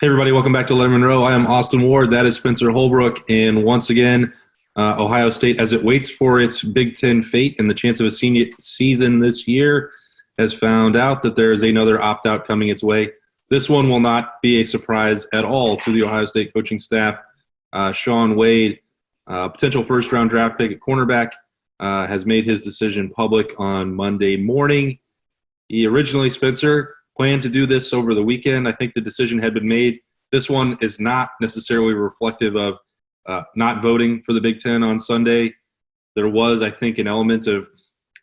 Hey, everybody, welcome back to Lettermen Row. I am Austin Ward. That is Spencer Holbrook. And once again, Ohio State, as it waits for its Big Ten fate and the chance of a senior season this year, has found out that there is another opt-out coming its way. This one will not be a surprise at all to the Ohio State coaching staff. Shaun Wade, potential first-round draft pick at cornerback, has made his decision public on Monday morning. He originally, Spencer, planned to do this over the weekend. I think the decision had been made. This one is not necessarily reflective of not voting for the Big Ten on Sunday. There was, I think, an element of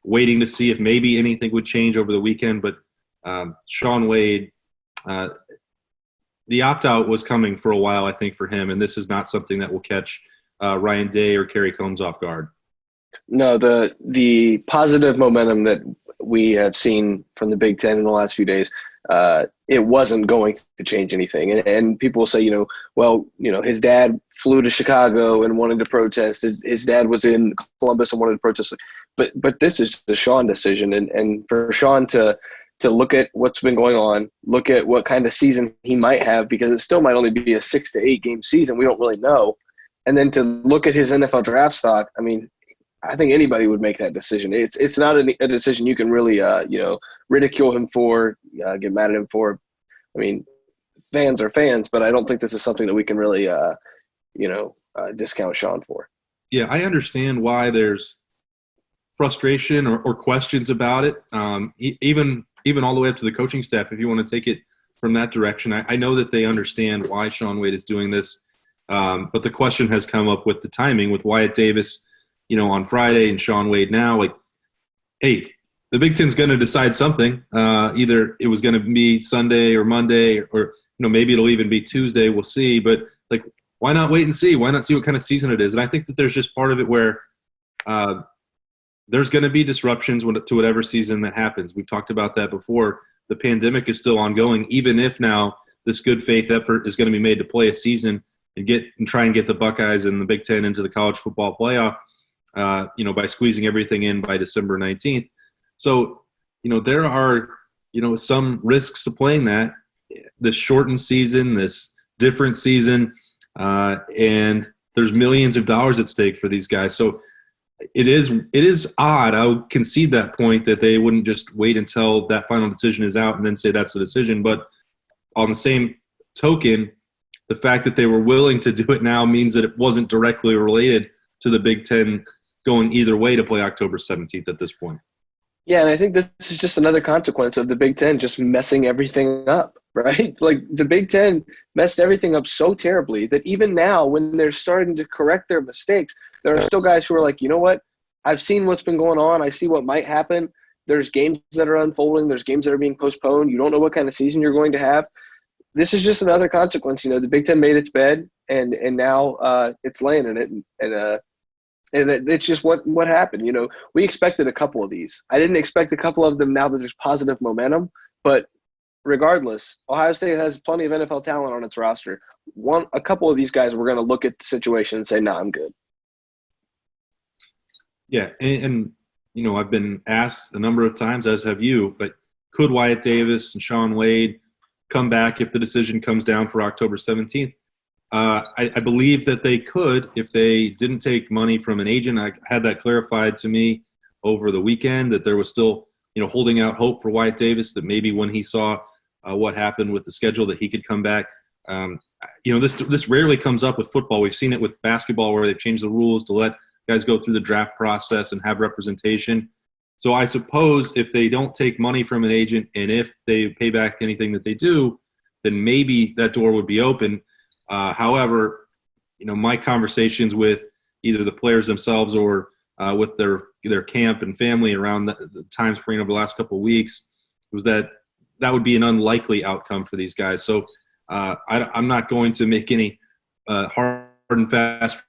waiting to see if maybe anything would change over the weekend. But Shaun Wade, the opt-out was coming for a while, I think, for him, and this is not something that will catch Ryan Day or Kerry Combs off guard. No, the positive momentum that we have seen from the Big Ten in the last few days, it wasn't going to change anything. And people will say, his dad flew to Chicago and wanted to protest. His dad was in Columbus and wanted to protest. But this is the Shaun decision. And for Shaun to look at what's been going on, look at what kind of season he might have, because it still might only be a 6 to 8 game season. We don't really know. And then to look at his NFL draft stock, I think anybody would make that decision. It's not a decision you can really, ridicule him for, get mad at him for. Fans are fans, but I don't think this is something that we can really, discount Shaun for. Yeah, I understand why there's frustration or questions about it, even all the way up to the coaching staff, if you want to take it from that direction. I know that they understand why Shaun Wade is doing this, but the question has come up with the timing, with Wyatt Davis on Friday and Shaun Wade now. Hey, the Big Ten's going to decide something. Either it was going to be Sunday or Monday, or maybe it'll even be Tuesday. We'll see. But why not wait and see? Why not see what kind of season it is? And I think that there's just part of it where there's going to be disruptions to whatever season that happens. We've talked about that before. The pandemic is still ongoing, even if now this good faith effort is going to be made to play a season and try and get the Buckeyes and the Big Ten into the college football playoff. By squeezing everything in by December 19th. So, there are, some risks to playing that, this shortened season, this different season, and there's millions of dollars at stake for these guys. So it is odd. I'll concede that point that they wouldn't just wait until that final decision is out and then say that's the decision. But on the same token, the fact that they were willing to do it now means that it wasn't directly related to the Big Ten going either way to play October 17th at this point. Yeah, and I think this is just another consequence of the Big Ten just messing everything up, right? The Big Ten messed everything up so terribly that even now, when they're starting to correct their mistakes, there are still guys who are like, you know what? I've seen what's been going on. I see what might happen. There's games that are unfolding. There's games that are being postponed. You don't know what kind of season you're going to have. This is just another consequence. The Big Ten made its bed, and now it's laying in it, and it's just what happened. We expected a couple of these. I didn't expect a couple of them now that there's positive momentum. But regardless, Ohio State has plenty of NFL talent on its roster. A couple of these guys, we're going to look at the situation and say, "No, I'm good." Yeah, and I've been asked a number of times, as have you, but could Wyatt Davis and Shaun Wade come back if the decision comes down for October 17th? I believe that they could if they didn't take money from an agent. I had that clarified to me over the weekend that there was still, holding out hope for Wyatt Davis, that maybe when he saw what happened with the schedule that he could come back. This rarely comes up with football. We've seen it with basketball where they've changed the rules to let guys go through the draft process and have representation. So I suppose if they don't take money from an agent and if they pay back anything that they do, then maybe that door would be open. However, my conversations with either the players themselves or with their camp and family around the time span over the last couple of weeks was that would be an unlikely outcome for these guys. So I'm not going to make any hard and fast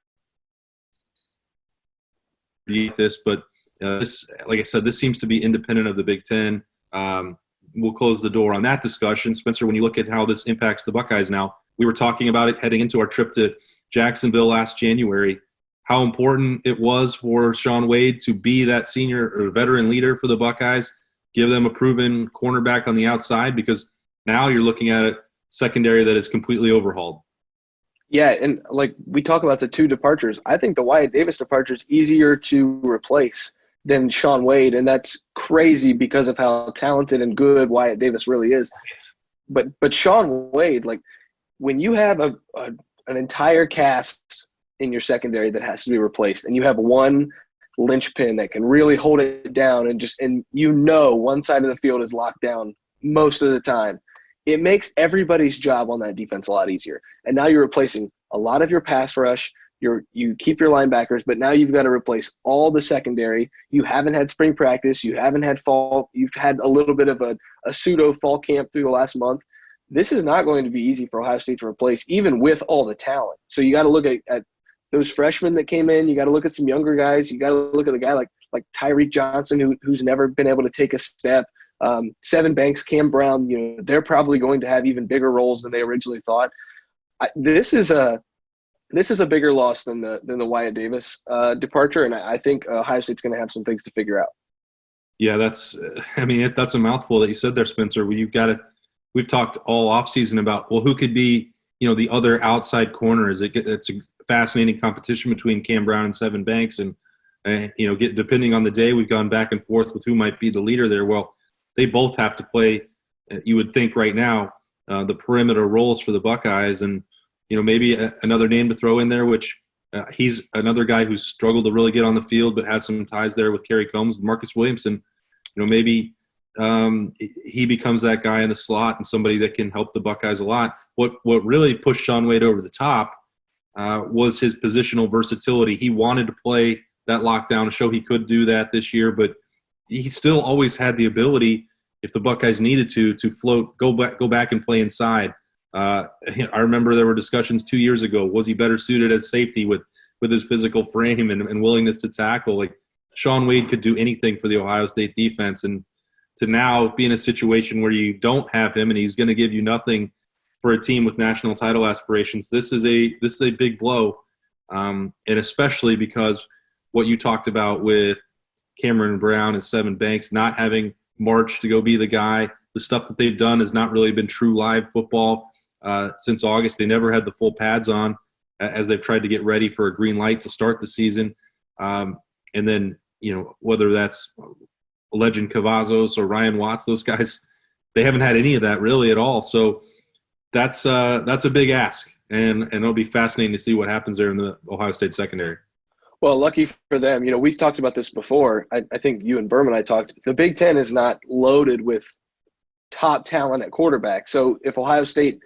this, but this, like I said, this seems to be independent of the Big Ten. We'll close the door on that discussion. Spencer, when you look at how this impacts the Buckeyes now, we were talking about it heading into our trip to Jacksonville last January, how important it was for Shaun Wade to be that senior or veteran leader for the Buckeyes, give them a proven cornerback on the outside, because now you're looking at it, secondary that is completely overhauled. Yeah, and like we talk about the two departures, I think the Wyatt Davis departure is easier to replace than Shaun Wade, and that's crazy because of how talented and good Wyatt Davis really is. But Shaun Wade, like when you have an entire cast in your secondary that has to be replaced, and you have one linchpin that can really hold it down, and one side of the field is locked down most of the time, it makes everybody's job on that defense a lot easier. And now you're replacing a lot of your pass rush. You keep your linebackers, but now you've got to replace all the secondary. You haven't had spring practice. You haven't had fall. You've had a little bit of a pseudo fall camp through the last month. This is not going to be easy for Ohio State to replace, even with all the talent. So you got to look at those freshmen that came in. You got to look at some younger guys. You got to look at a guy like Tyreek Johnson, who's never been able to take a step. Seven Banks, Cam Brown, they're probably going to have even bigger roles than they originally thought. This is a bigger loss than the Wyatt Davis departure, and I think Ohio State's going to have some things to figure out. Yeah, that's a mouthful that you said there, Spencer. We've talked all offseason about, well, who could be, the other outside corner. It's a fascinating competition between Cam Brown and Seven Banks, and depending on the day, we've gone back and forth with who might be the leader there. Well, they both have to play, you would think right now, the perimeter roles for the Buckeyes, and maybe another name to throw in there, which he's another guy who's struggled to really get on the field, but has some ties there with Kerry Combs, Marcus Williamson. Maybe he becomes that guy in the slot and somebody that can help the Buckeyes a lot. What really pushed Shaun Wade over the top was his positional versatility. He wanted to play that lockdown, show he could do that this year, but he still always had the ability, if the Buckeyes needed to float, go back and play inside. I remember there were discussions 2 years ago. Was he better suited as safety with his physical frame and willingness to tackle? Like, Shaun Wade could do anything for the Ohio State defense, and to now be in a situation where you don't have him and he's going to give you nothing for a team with national title aspirations, this is a big blow, and especially because what you talked about with Cameron Brown and Seven Banks not having March to go be the guy. The stuff that they've done has not really been true live football since August. They never had the full pads on as they've tried to get ready for a green light to start the season. And then, whether that's legend Cavazos or Ryan Watts, those guys, they haven't had any of that really at all. So that's a big ask, and it'll be fascinating to see what happens there in the Ohio State secondary. Well, lucky for them, we've talked about this before. I think you and Berman and I talked. The Big Ten is not loaded with top talent at quarterback. So if Ohio State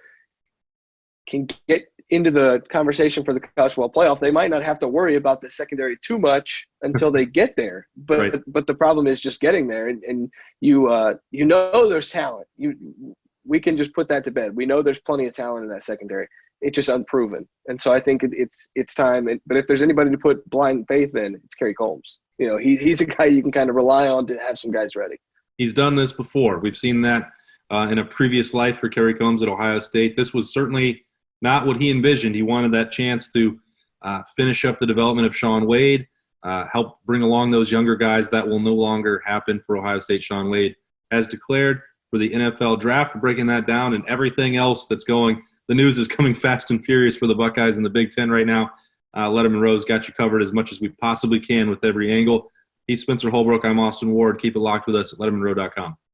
can get into the conversation for the college football playoff, they might not have to worry about the secondary too much until they get there. But Right. But the problem is just getting there, and there's talent. We can just put that to bed. We know there's plenty of talent in that secondary. It's just unproven. And so I think it's time. But if there's anybody to put blind faith in, it's Kerry Combs. He's a guy you can kind of rely on to have some guys ready. He's done this before. We've seen that in a previous life for Kerry Combs at Ohio State. This was certainly not what he envisioned. He wanted that chance to finish up the development of Shaun Wade, help bring along those younger guys. That will no longer happen for Ohio State. Shaun Wade has declared for the NFL draft. We're breaking that down and everything else that's going. The news is coming fast and furious for the Buckeyes in the Big Ten right now. Lettermen Row's got you covered as much as we possibly can with every angle. He's Spencer Holbrook. I'm Austin Ward. Keep it locked with us at lettermenrow.com.